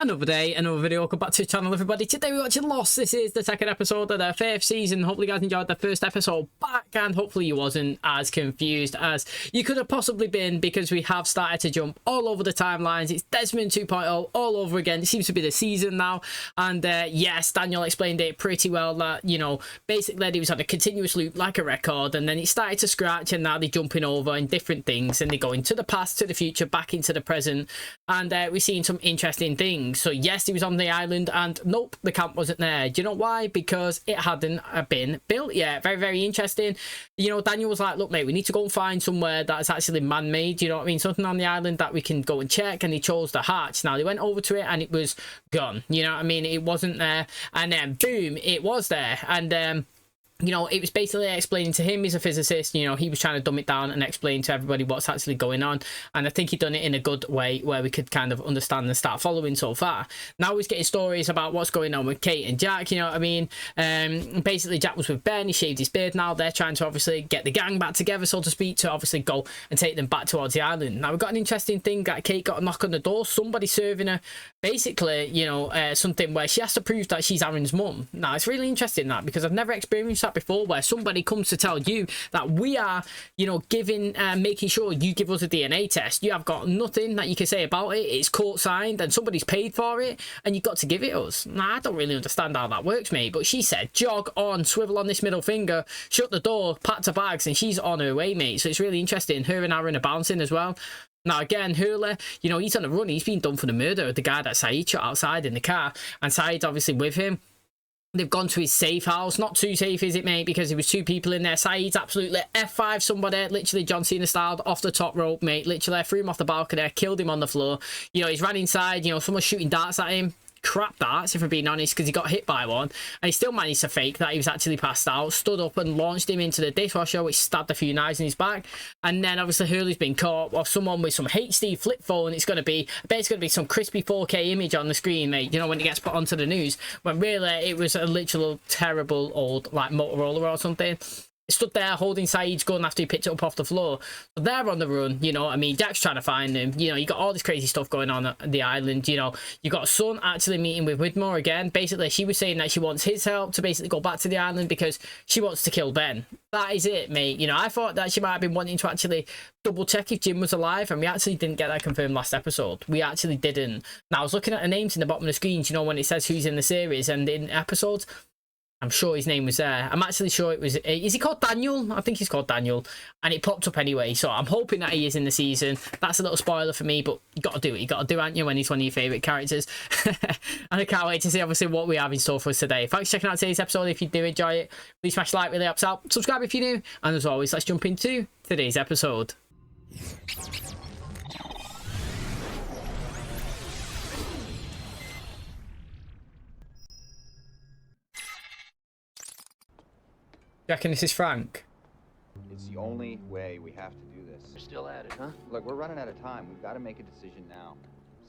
Another day, another video. Welcome back to the channel, everybody. Today we're watching Lost. This is the second episode of the 5th season. Hopefully you guys enjoyed the first episode back, and hopefully you wasn't as confused as you could have possibly been, because we have started to jump all over the timelines. It's Desmond 2.0 all over again. It seems to be the season now, and yes, Daniel explained it pretty well, that, you know, basically he was on a continuous loop like a record, and then it started to scratch, and now they're jumping over in different things, and they're going to the past, to the future, back into the present, and we're seeing some interesting things. So yes, he was on the island, and nope, the camp wasn't there. Do you know why? Because it hadn't been built yet. Very, very interesting. You know, Daniel was like, look mate, we need to go and find somewhere that's actually man-made, you know what I mean, something on the island that we can go and check, and he chose the hatch. Now they went over to it and it was gone, you know what I mean, it wasn't there, and then boom, it was there. And you know, it was basically explaining to him, he's a physicist, you know, he was trying to dumb it down and explain to everybody what's actually going on. And I think he'd done it in a good way where we could kind of understand and start following so far. Now he's getting stories about what's going on with Kate and Jack, you know what I mean? Basically, Jack was with Ben, he shaved his beard now. They're trying to obviously get the gang back together, so to speak, to obviously go and take them back towards the island. Now we've got an interesting thing that Kate got a knock on the door, somebody serving her, basically, you know, something where she has to prove that she's Aaron's mum. Now it's really interesting that, because I've never experienced that before, where somebody comes to tell you that we are, you know, giving making sure you give us a DNA test. You have got nothing that you can say about it. It's court signed and somebody's paid for it, and you've got to give it us. Now I don't really understand how that works, mate, but she said jog on, swivel on this middle finger, shut the door, packed her bags, and she's on her way, mate. So it's really interesting. Her and Aaron are bouncing as well. Now again, HURLEY, you know, he's on the run. He's been done for the murder of the guy that Saeed shot outside in the car, and Saeed's obviously with him. They've gone to his safe house. Not too safe, is it, mate? Because there was two people in there. Saeed's absolutely F5 somebody, literally John Cena styled, off the top rope, mate. Literally threw him off the balcony, killed him on the floor. You know, he's ran inside, you know, someone's shooting darts at him. Crap darts, if we're being honest, because he got hit by one, and he still managed to fake that he was actually passed out, stood up and launched him into the dishwasher, which stabbed a few knives in his back. And then obviously HURLEY's been caught, or someone with some HD flip phone. It's going to be, I bet it's going to be some crispy 4K image on the screen, mate, you know, when it gets put onto the news, when really it was a literal terrible old like Motorola or something. Stood there holding Saeed's gun after he picked it up off the floor. So they're on the run, you know what I mean? Jack's trying to find him. You know, you got all this crazy stuff going on at the island. You know, you got Sun actually meeting with Widmore again. Basically, she was saying that she wants his help to basically go back to the island because she wants to kill Ben. That is it, mate. You know, I thought that she might have been wanting to actually double check if Jim was alive, and we actually didn't get that confirmed last episode. We actually didn't. Now, I was looking at the names in the bottom of the screen, you know, when it says who's in the series and in episodes. I'm sure his name was there. I'm actually sure it was... Is he called Daniel? I think he's called Daniel. And it popped up anyway. So I'm hoping that he is in the season. That's a little spoiler for me, but you got to do it. You got to do it, aren't you, when he's one of your favourite characters. And I can't wait to see, obviously, what we have in store for us today. Thanks for checking out today's episode. If you do enjoy it, please smash like, really helps out. Subscribe if you're new. And as always, let's jump into today's episode. You reckon this is Frank? It's the only way. We have to do this. We're still at it, huh? Look, we're running out of time. We've got to make a decision now.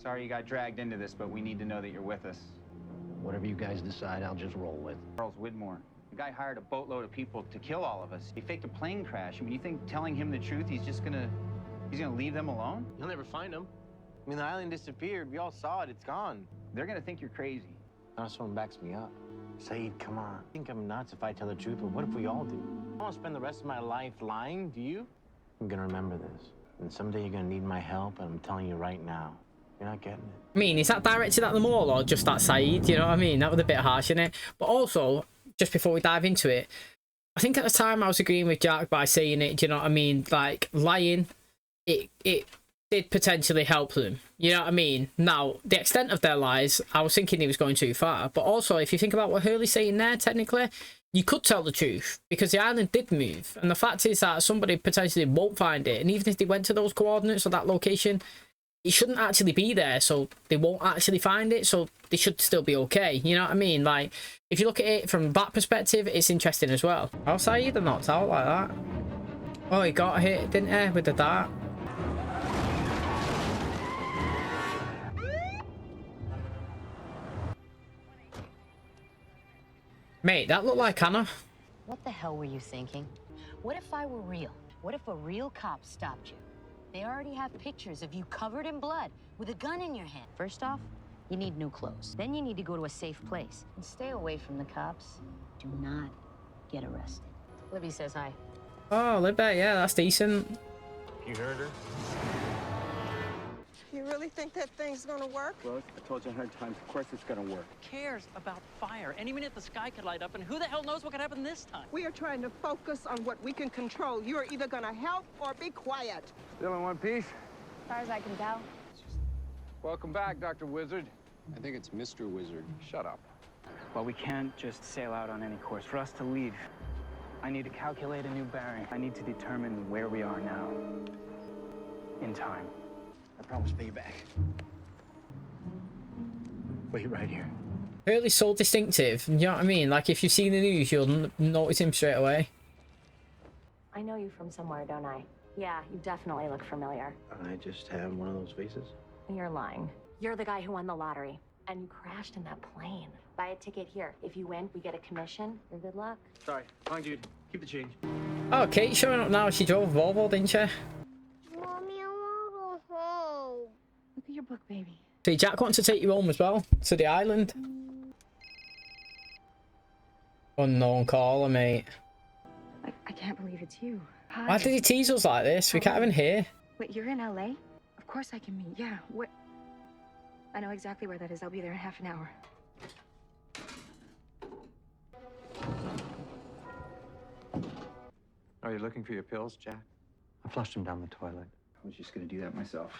Sorry you got dragged into this, but we need to know that you're with us. Whatever you guys decide, I'll just roll with. Charles Widmore. The guy hired a boatload of people to kill all of us. He faked a plane crash. I mean, you think telling him the truth, he's gonna leave them alone? You'll never find them. I mean, the island disappeared. We all saw it. It's gone. They're gonna think you're crazy. Now someone backs me up. Saeed, come on. I think I'm nuts if I tell the truth, but what if we all do? I want to spend the rest of my life lying, do you? I'm gonna remember this. And someday you're gonna need my help, and I'm telling you right now, you're not getting it. I mean, is that directed at them all, or just at Saeed? You know what I mean? That was a bit harsh, innit? But also, just before we dive into it, I think at the time I was agreeing with Jack by saying it, do you know what I mean? Like, lying, it did potentially help them. You know what I mean? Now, the extent of their lies, I was thinking he was going too far. But also, if you think about what HURLEY's saying there, technically, you could tell the truth, because the island did move. And the fact is that somebody potentially won't find it. And even if they went to those coordinates or that location, it shouldn't actually be there. So they won't actually find it. So they should still be okay. You know what I mean? Like, if you look at it from that perspective, it's interesting as well. I'll say they're knocked out like that. Oh, he got hit, didn't he, with the dart? Mate, that looked like Hannah. What the hell were you thinking? What if I were real? What if a real cop stopped you? They already have pictures of you covered in blood with a gun in your hand. First off, You need new clothes. Then you need to go to a safe place. And stay away from the cops. Do not get arrested. Libby says hi. Oh, Libby, yeah, that's decent. You heard her? You really think that thing's gonna work? Rose, I told you 100 times, of course it's gonna work. Cares about fire? Any minute the sky could light up, and who the hell knows what could happen this time? We are trying to focus on what we can control. You are either gonna help or be quiet. Still in one piece? As far as I can tell. Welcome back, Dr. Wizard. I think it's Mr. Wizard. Shut up. Well, we can't just sail out on any course. For us to leave, I need to calculate a new bearing. I need to determine where we are now. In time. I promise to pay you back. Wait right here. Hurley's so distinctive, you know what I mean? Like, if you've seen the news, you'll notice him straight away. I know you from somewhere, don't I? Yeah, you definitely look familiar. I just have one of those faces. You're lying. You're the guy who won the lottery. And you crashed in that plane. Buy a ticket here. If you win, we get a commission. Your good luck. Sorry, wrong dude. Keep the change. Oh, Kate's showing up now. She drove a Volvo, didn't she? Mommy, I want to go home. Look at your book, baby. See, Jack wants to take you home as well, to the island. Unknown caller, mate. I can't believe it's you. Hi. Why did he tease us like this? We can't even hear. Wait, you're in LA? Of course I can meet. Yeah, what? I know exactly where that is. I'll be there in half an hour. Are you looking for your pills, Jack? I flushed them down the toilet. I was just gonna do that myself.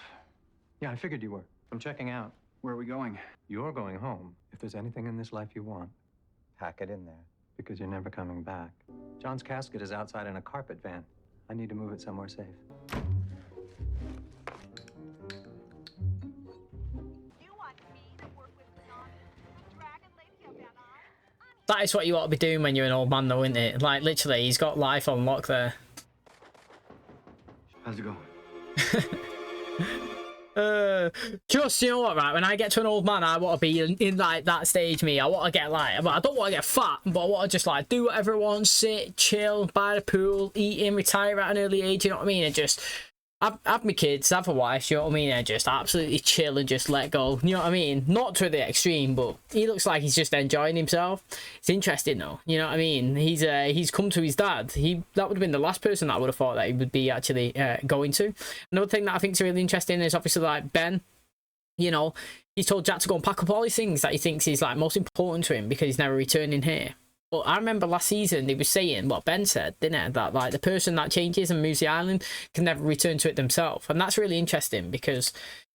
Yeah, I figured you were. I'm checking out. Where are we going? You're going home. If there's anything in this life you want, Pack it in there. because you're never coming back. John's casket is outside in a carpet van. I need to move it somewhere safe. That is what you ought to be doing when you're an old man, though, isn't it? Like, literally, he's got life on lock there. How's it going? Just, you know what, right? When I get to an old man, I want to be in like that stage, me. I want to get like, I don't want to get fat, but I want to just like do whatever I want, sit, chill, by the pool, eating, retire at an early age, you know what I mean? And just have my kids, have a wife, you know what I mean? And just absolutely chill and just let go, you know what I mean? Not to the extreme, but he looks like he's just enjoying himself. It's interesting though, you know what I mean? He's come to his dad. That would have been the last person that I would have thought that he would be actually going to. Another thing that I think is really interesting is obviously like Ben, you know, he's told Jack to go and pack up all these things that he thinks is like most important to him because he's never returning here. But I remember last season they were saying what Ben said, didn't it? That like the person that changes and moves the island can never return to it themselves. And that's really interesting because,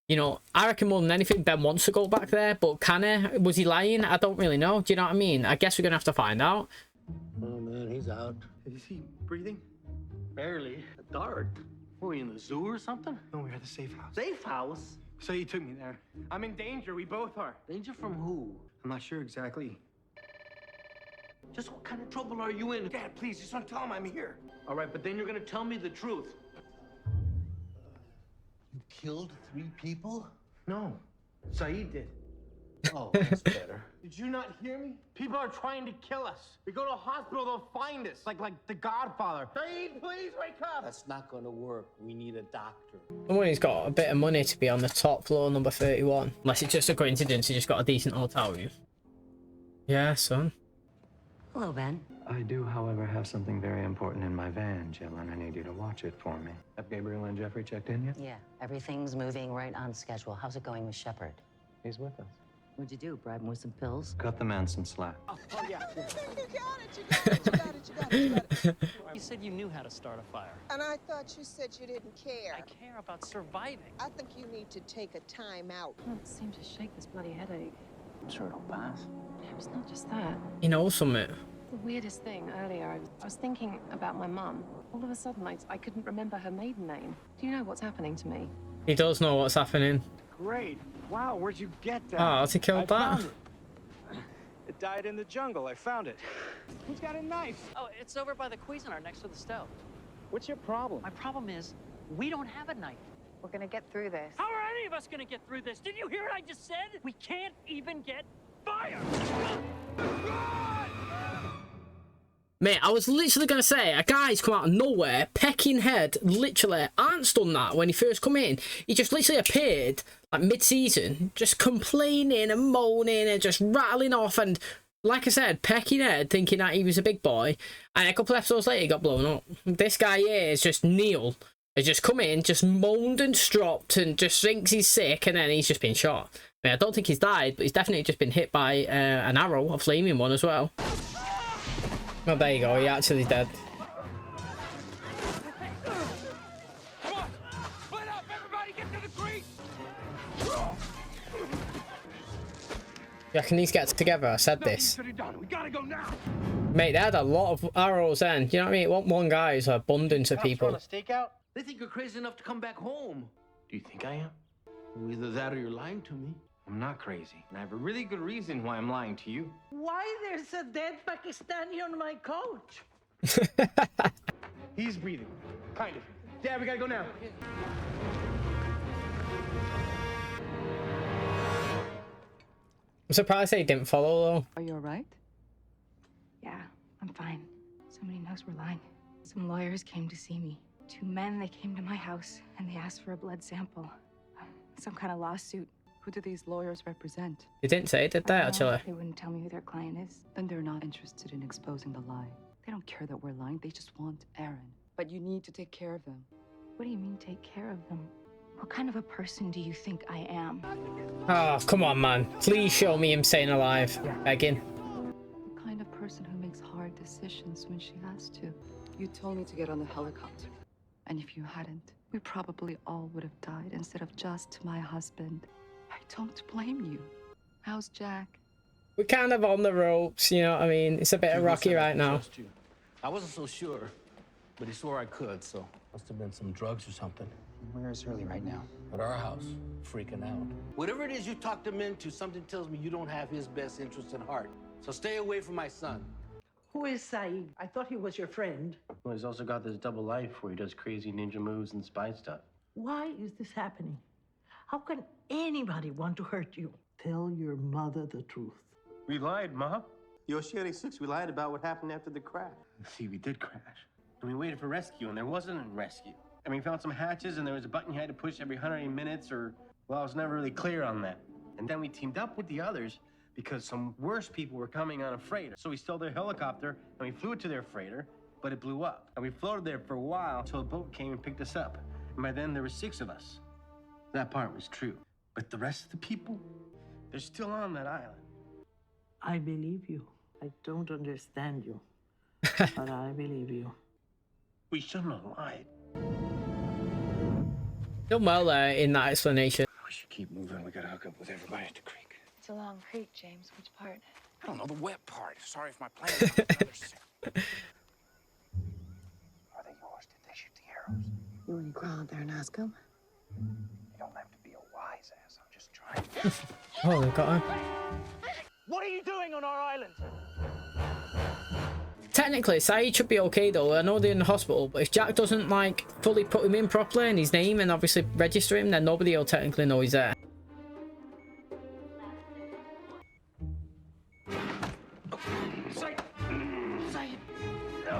you know, I reckon more than anything Ben wants to go back there, but can he? Was he lying? I don't really know. Do you know what I mean? I guess we're going to have to find out. Oh man, he's out. Is he breathing? Barely. Dark. Were we in the zoo or something? No, we're at the safe house. Safe house? So you took me there. I'm in danger. We both are. Danger from who? I'm not sure exactly. Just what kind of trouble are you in? Dad, please, just don't tell him I'm here. All right, but then you're gonna tell me the truth. You killed 3 people? No, Saeed did. Oh, that's better. Did you not hear me? People are trying to kill us. We go to a hospital, they'll find us. Like The Godfather. Saeed, please wake up. That's not gonna work. We need a doctor. Someone's got a bit of money to be on the top floor, number 31. Unless it's just a coincidence, he just got a decent hotel room. Yeah, son. Hello, Ben. I do, however, have something very important in my van, Jill, and I need you to watch it for me. Have Gabriel and Jeffrey checked in yet? Yeah, everything's moving right on schedule. How's it going with Shepard? He's with us. What'd you do? Bribe him with some pills? Cut the man some slack. Oh yeah. You got it. You said you knew how to start a fire. And I thought you said you didn't care. I care about surviving. I think you need to take a time out. Can't seem to shake this bloody headache. I'm sure it'll pass. It's not just that. He knows something. The weirdest thing earlier, I was thinking about my mum. All of a sudden, I couldn't remember her maiden name. Do you know what's happening to me? He does know what's happening. Great. Wow, where'd you get that? Oh, has he killed that? Found it. It died in the jungle. I found it. Who's got a knife? Oh, it's over by the Cuisinart next to the stove. What's your problem? My problem is, we don't have a knife. We're gonna get through this. How are any of us gonna get through this? Did you hear what I just said? We can't even get fire! Mate, I was literally going to say, a guy's come out of nowhere, pecking head, literally. Arnt's done that when he first come in. He just literally appeared, like, mid-season, just complaining and moaning and just rattling off. And, like I said, pecking head, thinking that he was a big boy. And a couple episodes later, he got blown up. This guy here is just Neil. Has just come in, just moaned and stropped and just thinks he's sick, and then he's just been shot. I mean, I don't think he's died, but he's definitely just been hit by an arrow, a flaming one as well. Oh, there you go, he actually dead. Come on! Split up! Everybody get to the creek! You reckon these get together? I said this. We gotta go now! Mate, they had a lot of arrows then. You know what I mean? It wasn't one guy, it's an abundance of people. A stakeout? They think you're crazy enough to come back home. Do you think I am? Well, either that or you're lying to me. I'm not crazy, and I have a really good reason why I'm lying to you. Why there's a dead Pakistani on my couch? He's breathing. Kind of. Dad, we gotta go now. I'm surprised they didn't follow though. Are you all right? Yeah, I'm fine. Somebody knows we're lying. Some lawyers came to see me. 2 men, they came to my house and they asked for a blood sample. Some kind of lawsuit. Who do these lawyers represent? They didn't say, did they, actually? They wouldn't tell me who their client is. Then they're not interested in exposing the lie. They don't care that we're lying. They just want Aaron. But you need to take care of them. What do you mean, take care of them? What kind of a person do you think I am? Oh, come on, man. Please show me him staying alive. Begging. The kind of person who makes hard decisions when she has to. You told me to get on the helicopter. And if you hadn't, we probably all would have died instead of just my husband. I don't blame you. How's Jack? We're kind of on the ropes, you know what I mean? It's a bit rocky right now. I wasn't so sure, but he swore I could, so must have been some drugs or something. Where is Hurley right now? At our house, freaking out. Whatever it is you talked him into, something tells me you don't have his best interest in heart. So stay away from my son. Who is Saeed? I thought he was your friend. Well, he's also got this double life where he does crazy ninja moves and spy stuff. Why is this happening? How can anybody want to hurt you? Tell your mother the truth. We lied, Ma. Yoshi 86, we lied about what happened after the crash. See, we did crash. And we waited for rescue, and there wasn't a rescue. And we found some hatches, and there was a button you had to push every 180 minutes, or, well, I was never really clear on that. And then we teamed up with the others because some worse people were coming on a freighter. So we stole their helicopter, and we flew it to their freighter, but it blew up. And we floated there for a while until a boat came and picked us up. And by then, there were 6 of us. That part was true. But the rest of the people, they're still on that island. I believe you. I don't understand you, but I believe you. We shouldn't have lied. Done well there in that explanation. We should keep moving. We gotta hook up with everybody at the creek. It's a long creek, James. Which part? I don't know, the wet part. Sorry if my plan is not another sick. Are they yours? Did they shoot the arrows? You want to crawl out there and ask him? You don't have to be a wise ass. I'm just trying. Oh, they got him. What are you doing on our island? Technically, Saeed should be okay though. I know they're in the hospital, but if Jack doesn't like fully put him in properly and his name and obviously register him, then nobody will technically know he's there. Sorry. You're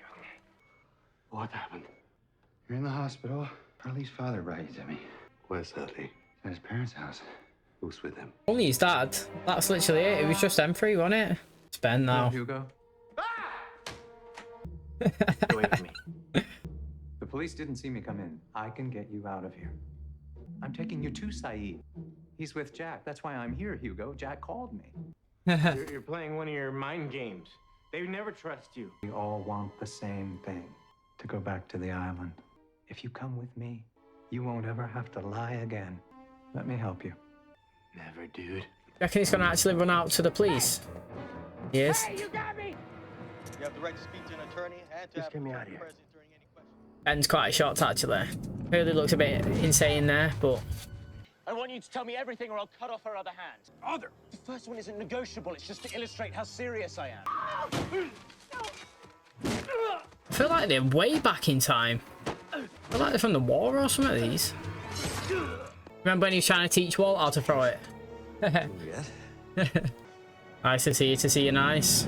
okay. What happened? You're in the hospital. Hurley's father brought you to me. Where's Hurley? At his parents' house. Who's with him? Only his dad. That's literally it. It was just them three, wasn't it? It's Ben now. Hugo. Get away from me. The police didn't see me come in. I can get you out of here. I'm taking you to Saeed. He's with Jack. That's why I'm here, Hugo. Jack called me. You're playing one of your mind games. They would never trust you. We all want the same thing, to go back to the island. If you come with me, you won't ever have to lie again. Let me help you. Never, dude. Reckon he's gonna actually run out to the police? He is. Hey, you got me! You have the right to speak to an attorney and to Just get me out of here. Ben's quite shocked actually. Really looks a bit insane there, but I want you to tell me everything or I'll cut off her other hand. Other? The first one isn't negotiable. It's just to illustrate how serious I am. I feel like they're way back in time. I feel like they're from the war or some of these. Remember when he was trying to teach Walt how to throw it? Nice to see you. To see you. Nice.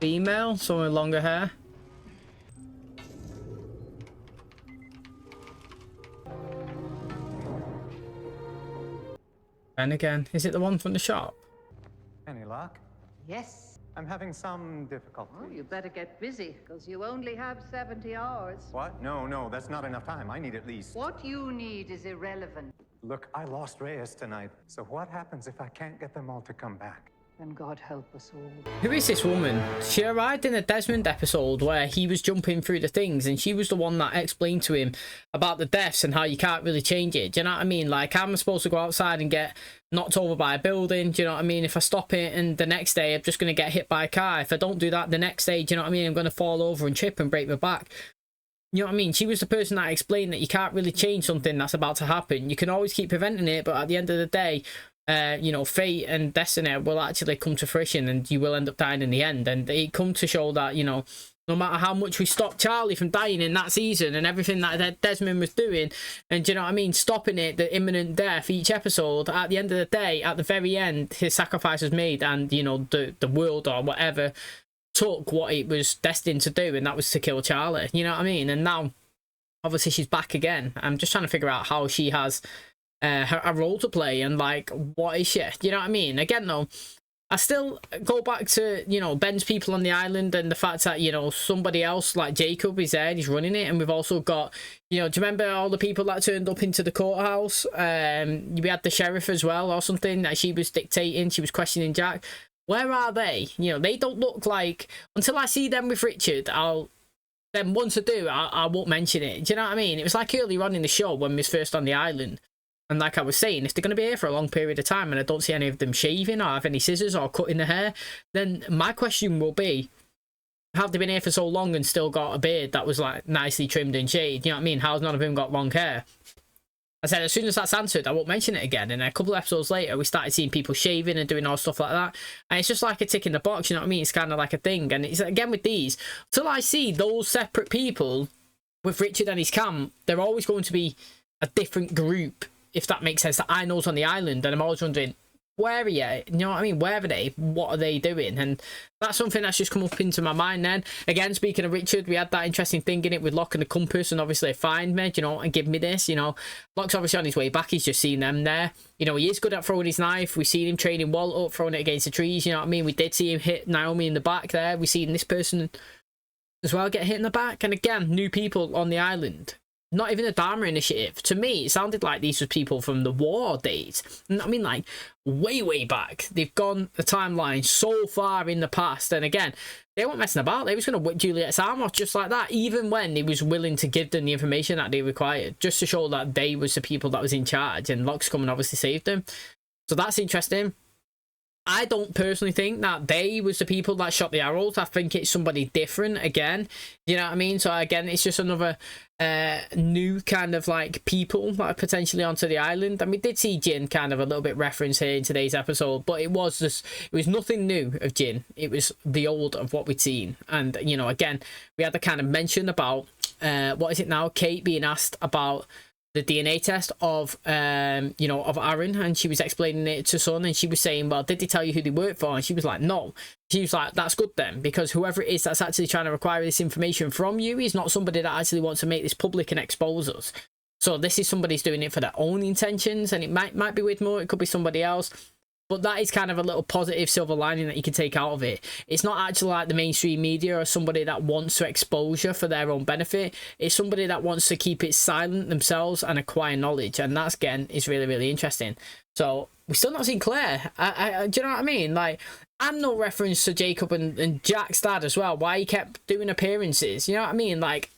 Female, someone with longer hair. And again, is it the one from the shop? Any luck? Yes. I'm having some difficulty. Oh, you better get busy, because you only have 70 hours. What? No, that's not enough time. I need at least... What you need is irrelevant. Look, I lost Reyes tonight. So what happens if I can't get them all to come back? And God help us all. Who is this woman? She arrived in a Desmond episode where he was jumping through the things, and she was the one that explained to him about the deaths and how you can't really change it. Do you know what I mean? Like, I'm supposed to go outside and get knocked over by a building. Do you know what I mean? If I stop it and the next day I'm just going to get hit by a car. If I don't do that the next day, do you know what I mean? I'm going to fall over and trip and break my back. You know what I mean? She was the person that explained that you can't really change something that's about to happen. You can always keep preventing it, but at the end of the day, you know, fate and destiny will actually come to fruition and you will end up dying in the end. And it come to show that, you know, no matter how much we stopped Charlie from dying in that season and everything that Desmond was doing, and do you know what I mean, stopping it, the imminent death each episode, at the end of the day, at the very end, his sacrifice was made, and, you know, the world or whatever took what it was destined to do, and that was to kill Charlie. You know what I mean? And now, obviously, she's back again. I'm just trying to figure out how she has a role to play, and like, what is she? You know what I mean? Again, though, I still go back to, you know, Ben's people on the island, and the fact that, you know, somebody else like Jacob is there, he's running it. And we've also got, you know, do you remember all the people that turned up into the courthouse? We had the sheriff as well, or something, that she was dictating, she was questioning Jack. Where are they? You know, they don't look like, until I see them with Richard, then once I do, I won't mention it. Do you know what I mean? It was like earlier on in the show when we was first on the island. And like I was saying, if they're going to be here for a long period of time and I don't see any of them shaving or have any scissors or cutting the hair, then my question will be, have they been here for so long and still got a beard that was like nicely trimmed and shaved? You know what I mean? How's none of them got long hair? I said, as soon as that's answered, I won't mention it again. And a couple of episodes later, we started seeing people shaving and doing all stuff like that. And it's just like a tick in the box, you know what I mean? It's kind of like a thing. And it's again with these, till I see those separate people with Richard and his camp, they're always going to be a different group, if that makes sense, that I know's on the island. And I'm always wondering, where are you? You know what I mean? Where are they? What are they doing? And that's something that's just come up into my mind then. Again, speaking of Richard, we had that interesting thing in it with Locke and the compass, and obviously find me, you know, and give me this, you know. Locke's obviously on his way back, he's just seen them there. You know, he is good at throwing his knife. We've seen him training Walt up, throwing it against the trees, you know what I mean? We did see him hit Naomi in the back there. We've seen this person as well get hit in the back. And again, new people on the island. Not even a Dharma initiative. To me, it sounded like these were people from the war days. I mean, like, way back. They've gone the timeline so far in the past. And again, they weren't messing about. They was going to whip Juliet's arm off just like that, even when he was willing to give them the information that they required, just to show that they was the people that was in charge. And Locke's come and obviously saved them. So that's interesting. I don't personally think that they was the people that shot the arrows. I think it's somebody different again. You know what I mean? So again, it's just another new kind of like people that are potentially onto the island. And we did see Jin kind of a little bit referenced here in today's episode, but it was nothing new of Jin. It was the old of what we'd seen. And, you know, again, we had the kind of mention about, what is it now? Kate being asked about the DNA test of, you know, of Aaron, and she was explaining it to Son, and she was saying, well, did they tell you who they work for? And she was like, no. She was like, that's good then, because whoever it is that's actually trying to require this information from you is not somebody that actually wants to make this public and expose us. So this is somebody who's doing it for their own intentions, and it might be with more, it could be somebody else. But that is kind of a little positive silver lining that you can take out of it. It's not actually like the mainstream media or somebody that wants to exposure for their own benefit. It's somebody that wants to keep it silent themselves and acquire knowledge. And that's, again, is really interesting. So we've still not seen Claire. Do you know what I mean? Like, and no reference to Jacob and Jack's dad as well. Why he kept doing appearances. You know what I mean? Like,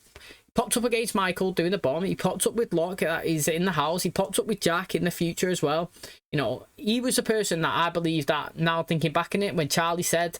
popped up against Michael doing the bomb. He popped up with Locke that is in the house. He popped up with Jack in the future as well. You know, he was a person that I believe that, now thinking back in it, when Charlie said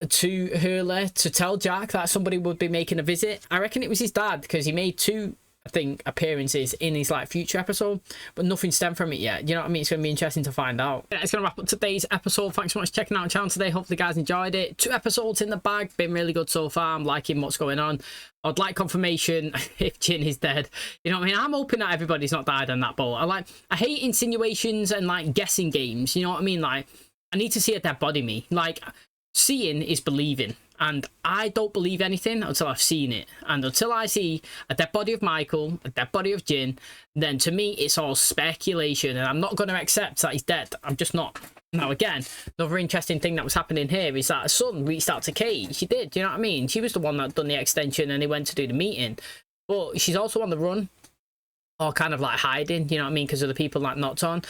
to Hurley to tell Jack that somebody would be making a visit, I reckon it was his dad, because he made two, I think, appearances in his like future episode, but nothing stemmed from it yet. You know what I mean? It's going to be interesting to find out. Yeah, it's going to wrap up today's episode. Thanks so much for checking out the channel today. Hopefully you guys enjoyed it. 2 episodes in the bag, been really good so far. I'm liking what's going on. I'd like confirmation if Jin is dead. You know what I mean? I'm hoping that everybody's not died on that boat. I hate insinuations and like guessing games. You know what I mean? Like, I need to see a dead body, me. Like, seeing is believing. And I don't believe anything until I've seen it. And until I see a dead body of Michael, a dead body of Jin, then to me, it's all speculation. And I'm not going to accept that he's dead. I'm just not. Now, again, another interesting thing that was happening here is that her son reached out to Kate. She did, do you know what I mean? She was the one that done the extension and he went to do the meeting. But she's also on the run, or kind of like hiding, you know what I mean, because of the people that knocked on.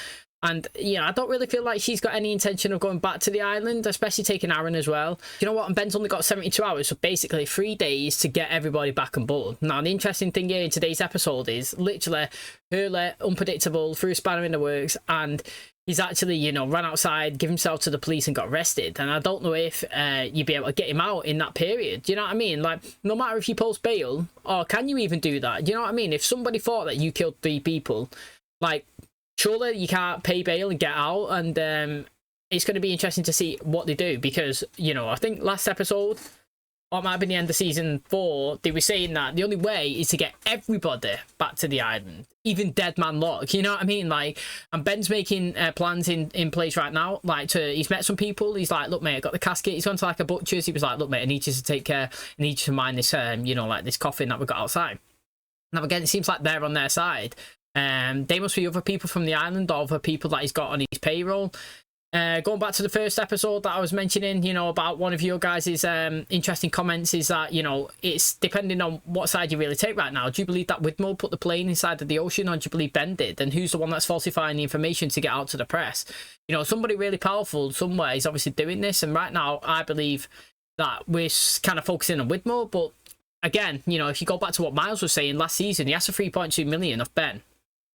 And, you know, I don't really feel like she's got any intention of going back to the island, especially taking Aaron as well. You know what? And Ben's only got 72 hours, so basically 3 days to get everybody back on board. Now, the interesting thing here in today's episode is literally Hurley, unpredictable, threw a spanner in the works, and he's actually, you know, ran outside, gave himself to the police and got arrested. And I don't know if you'd be able to get him out in that period. Do you know what I mean? Like, no matter if you post bail, or can you even do that? Do you know what I mean? If somebody thought that you killed 3 people, like, surely you can't pay bail and get out. And it's going to be interesting to see what they do, because, you know, I think last episode, or it might have been the end of season 4, they were saying that the only way is to get everybody back to the island, even Dead Man Lock, you know what I mean? Like, and Ben's making plans in place right now. Like, he's met some people. He's like, look, mate, I got the casket. He's gone to like a butcher's. He was like, look, mate, I need you to take care. I need you to mind this, you know, like this coffin that we got outside. Now, again, it seems like they're on their side. They must be other people from the island, or other people that he's got on his payroll. Going back to the first episode that I was mentioning, you know, about one of your guys' interesting comments is that, you know, it's depending on what side you really take right now. Do you believe that Widmore put the plane inside of the ocean, or do you believe Ben did? And who's the one that's falsifying the information to get out to the press? You know, somebody really powerful somewhere is obviously doing this. And right now, I believe that we're kind of focusing on Widmore. But again, you know, if you go back to what Miles was saying last season, he asked for 3.2 million off Ben.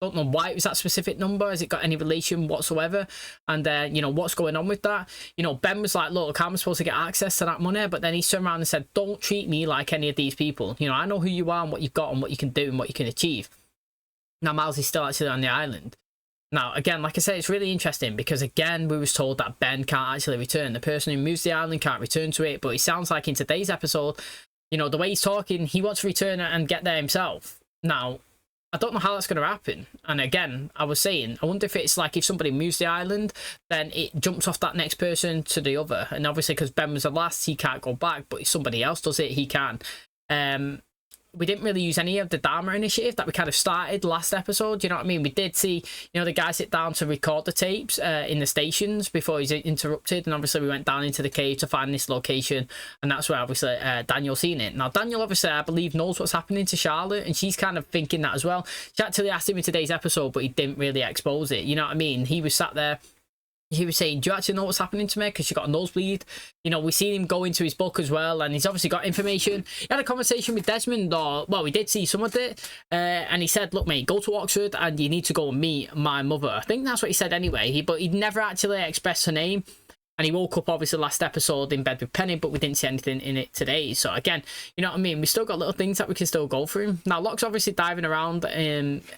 Don't know why it was that specific number. Has it got any relation whatsoever? And you know, what's going on with that? You know, Ben was like, look, how am I supposed to get access to that money? But then he turned around and said, don't treat me like any of these people. You know, I know who you are and what you've got and what you can do and what you can achieve. Now, Miles is still actually on the island. Now, again, like I said, it's really interesting because, again, we was told that Ben can't actually return. The person who moves the island can't return to it. But it sounds like in today's episode, you know, the way he's talking, he wants to return and get there himself. Now, I don't know how that's going to happen. And again, I was saying, I wonder if it's like if somebody moves the island, then it jumps off that next person to the other. And obviously, because Ben was the last, he can't go back. But if somebody else does it, he can. We didn't really use any of the Dharma initiative that we kind of started last episode. You know what I mean? We did see, you know, the guy sit down to record the tapes in the stations before he's interrupted. And obviously we went down into the cave to find this location. And that's where obviously Daniel's seen it. Now, Daniel obviously, I believe, knows what's happening to Charlotte. And she's kind of thinking that as well. She actually asked him in today's episode, but he didn't really expose it. You know what I mean? He was sat there. He was saying, do you actually know what's happening to me? Because she got a nosebleed. You know, we seen him go into his book as well, and he's obviously got information. He had a conversation with Desmond, or, well, we did see some of it, and he said, look, mate, go to Oxford, and you need to go and meet my mother. I think that's what he said anyway, but he'd never actually expressed her name. And he woke up, obviously, last episode in bed with Penny, but we didn't see anything in it today. So, again, you know what I mean? We still got little things that we can still go through. Now, Locke's obviously diving around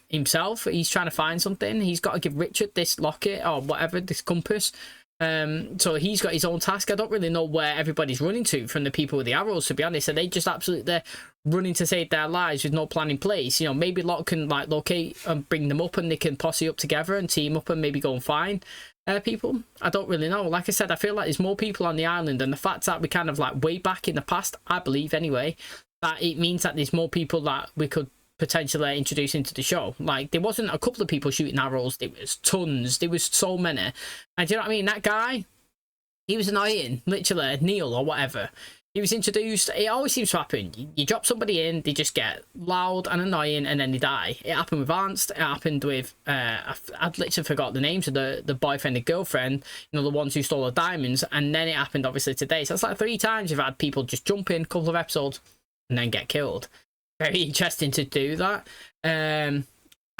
himself. He's trying to find something. He's got to give Richard this locket or whatever, this compass. So he's got his own task. I don't really know where everybody's running to from the people with the arrows, to be honest. Are they just absolutely running to save their lives with no plan in place? You know, maybe Locke can, like, locate and bring them up, and they can posse up together and team up and maybe go and find people. I don't really know. Like I said, I feel like there's more people on the island, and the fact that we kind of, like, way back in the past, I believe anyway, that it means that there's more people that we could potentially introduce into the show. Like, there wasn't a couple of people shooting arrows, there was tons, there was so many. And do you know what I mean? That guy, he was annoying, literally. Neil or whatever, he was introduced. It always seems to happen. You drop somebody in, they just get loud and annoying, and then they die. It happened with Ernst. It happened with I'd literally forgot the names of the boyfriend and girlfriend, you know, the ones who stole the diamonds. And then it happened obviously today. So it's like 3 times you've had people just jump in a couple of episodes and then get killed. Very interesting to do that.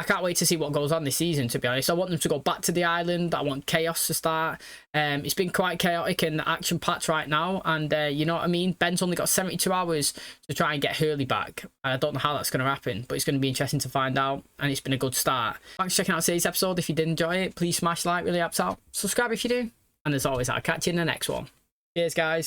I can't wait to see what goes on this season, to be honest. I want them to go back to the island. I want chaos to start. It's been quite chaotic and action-packed right now. And you know what I mean? Ben's only got 72 hours to try and get Hurley back. I don't know how that's going to happen, but it's going to be interesting to find out. And it's been a good start. Thanks for checking out today's episode. If you did enjoy it, please smash like, really helps out. Subscribe if you do. And as always, I'll catch you in the next one. Cheers, guys.